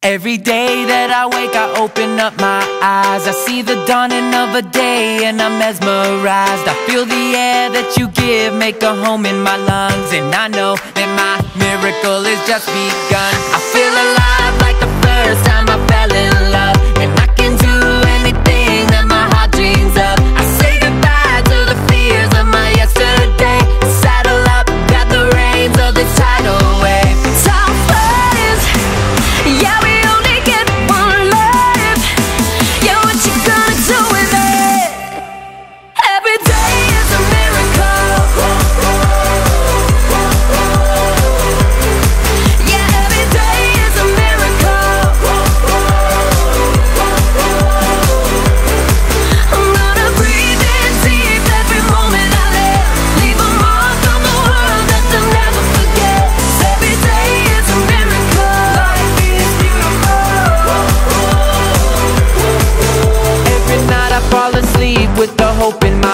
Every day that I wake, I open up my eyes. I see the dawning of a day and I'm mesmerized. I feel the air that you give, make a home in my lungs. And I know that my miracle has just begun. I feel alive like the first time I fell in love. And I can do anything that my heart dreams of. I say goodbye to the fears of my yesterday. Saddle up, got the reins of this tidal wave. Tall flames, yeah, we only get one life. Yeah, what you gonna do with it? Every day is a miracle. Yeah, every day is a miracle. I'm gonna breathe in deep every moment I live. Leave a mark on the world that they'll never forget. Every day is a miracle. Life is beautiful. Every night I fall asleep with the hope in my